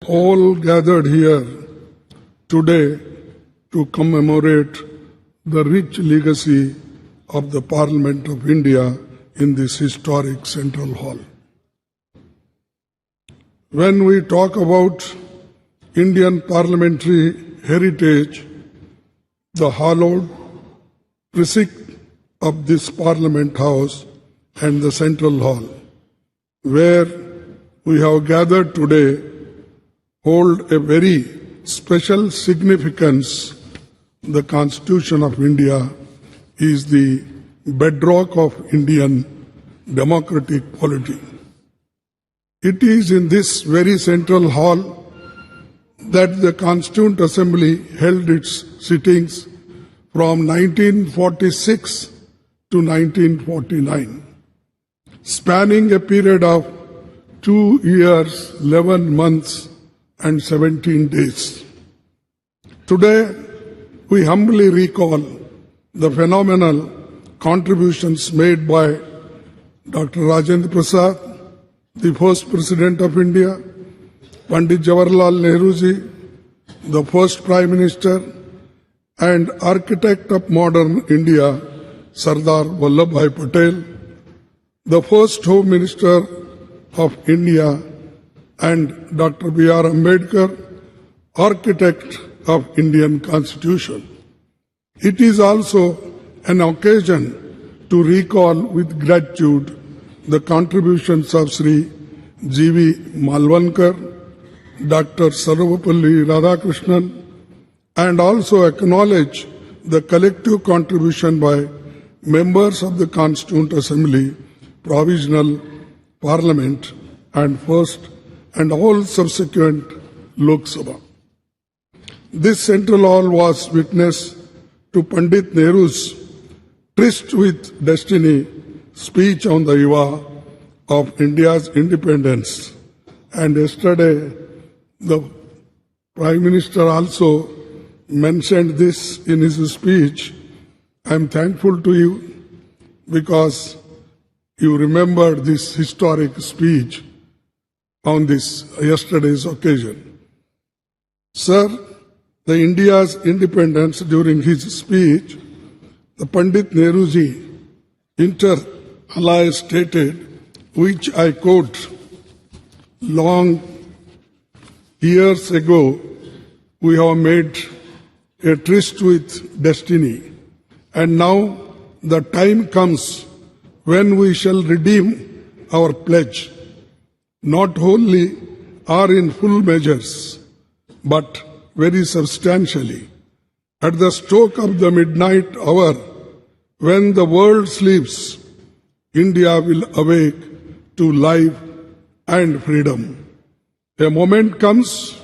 all gathered here today to commemorate the rich legacy of the Parliament of India in this historic Central Hall. When we talk about Indian parliamentary heritage, the hallowed precinct of this Parliament House and the Central Hall, where we have gathered today, hold a very special significance. The Constitution of India is the bedrock of Indian democratic polity. It is in this very central hall that the Constituent Assembly held its sittings from 1946 to 1949, spanning a period of 2 years, 11 months, and 17 days. Today, we humbly recall the phenomenal contributions made by Dr. Rajendra Prasad, the first President of India, Pandit Jawaharlal Nehru ji, the first Prime Minister, and architect of modern India, Sardar Vallabhbhai Patel, the first Home Minister of India, and Dr. B.R. Ambedkar, architect of Indian Constitution. It is also an occasion to recall with gratitude the contributions of Sri G.V. Malvankar, Dr. Sarvapalli Radhakrishnan, and also acknowledge the collective contribution by members of the Constituent Assembly, Provisional Parliament, and First and all subsequent Lok Sabha. This central hall was witness to Pandit Nehru's tryst with destiny speech on the eve of India's independence. And yesterday, the Prime Minister also mentioned this in his speech. I am thankful to you because you remembered this historic speech on this yesterday's occasion. Sir, the India's independence during his speech, the Pandit Nehruji inter alia stated, which I quote, long years ago we have made a tryst with destiny, and now the time comes when we shall redeem our pledge, not wholly or in full measures, but very substantially. At the stroke of the midnight hour, when the world sleeps, India will awake to life and freedom. A moment comes,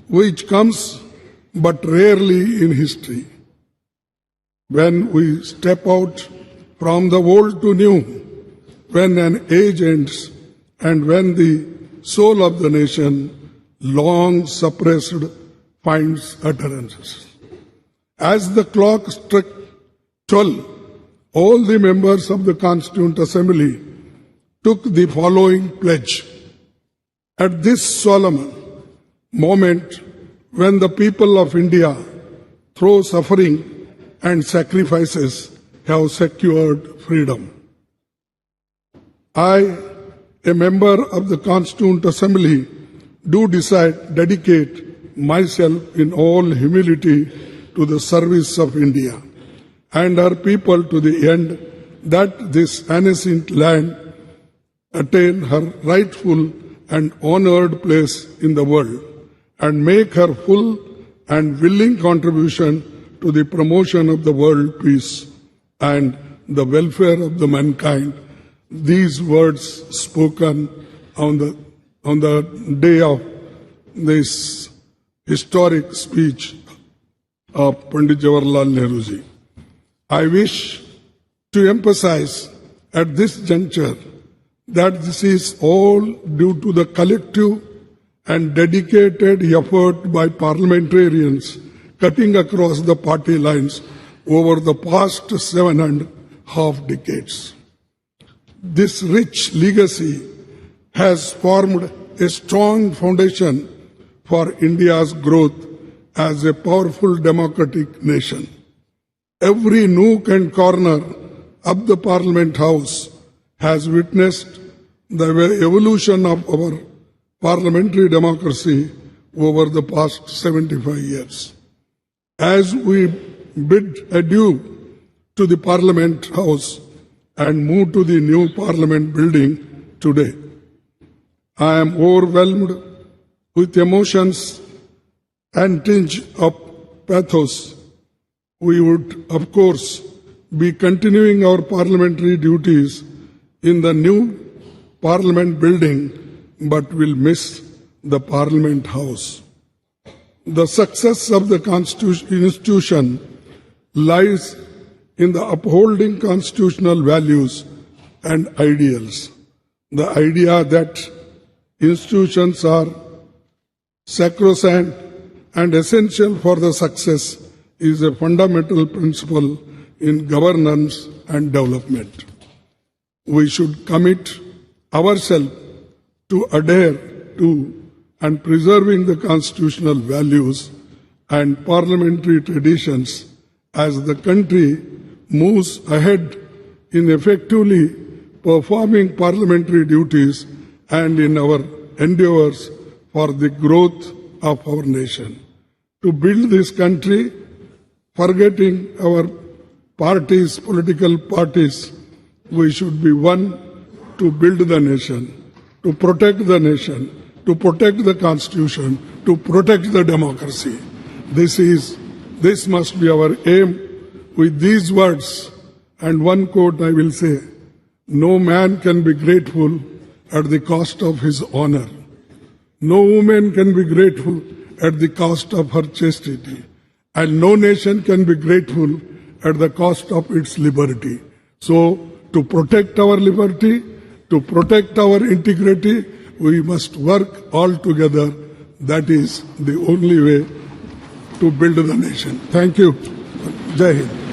which comes but rarely in history, when we step out from the old to new, when an age ends, and when the soul of the nation, long suppressed, finds utterances. As the clock struck 12, all the members of the Constituent Assembly took the following pledge. At this solemn moment, when the people of India, through suffering and sacrifices, have secured freedom, I, a member of the Constituent Assembly, do dedicate myself in all humility to the service of India and her people, to the end that this ancient land attain her rightful and honored place in the world, and make her full and willing contribution to the promotion of the world peace and the welfare of the mankind. These words spoken on the day of this historic speech of Pandit Jawaharlal Nehru ji. I wish to emphasize at this juncture that this is all due to the collective and dedicated effort by parliamentarians cutting across the party lines over the past 7.5 decades. This rich legacy has formed a strong foundation for India's growth as a powerful democratic nation. Every nook and corner of the Parliament House has witnessed the evolution of our parliamentary democracy over the past 75 years. As we bid adieu to the Parliament House and move to the new Parliament building today, I am overwhelmed with emotions and tinge of pathos. We would, of course, be continuing our parliamentary duties in the new Parliament building, but will miss the Parliament House. The success of the institution lies in the upholding constitutional values and ideals. The idea that institutions are sacrosanct and essential for the success is a fundamental principle in governance and development. We should commit ourselves to adhere to and preserving the constitutional values and parliamentary traditions as the country moves ahead in effectively performing parliamentary duties and in our endeavors for the growth of our nation. To build this country, forgetting our parties, political parties, we should be one to build the nation, to protect the nation, to protect the Constitution, to protect the democracy. This must be our aim. With these words and one quote I will say, no man can be grateful at the cost of his honor. No woman can be grateful at the cost of her chastity. And no nation can be grateful at the cost of its liberty. So, to protect our liberty, to protect our integrity, we must work all together. That is the only way to build the nation. Thank you. Jai Hind.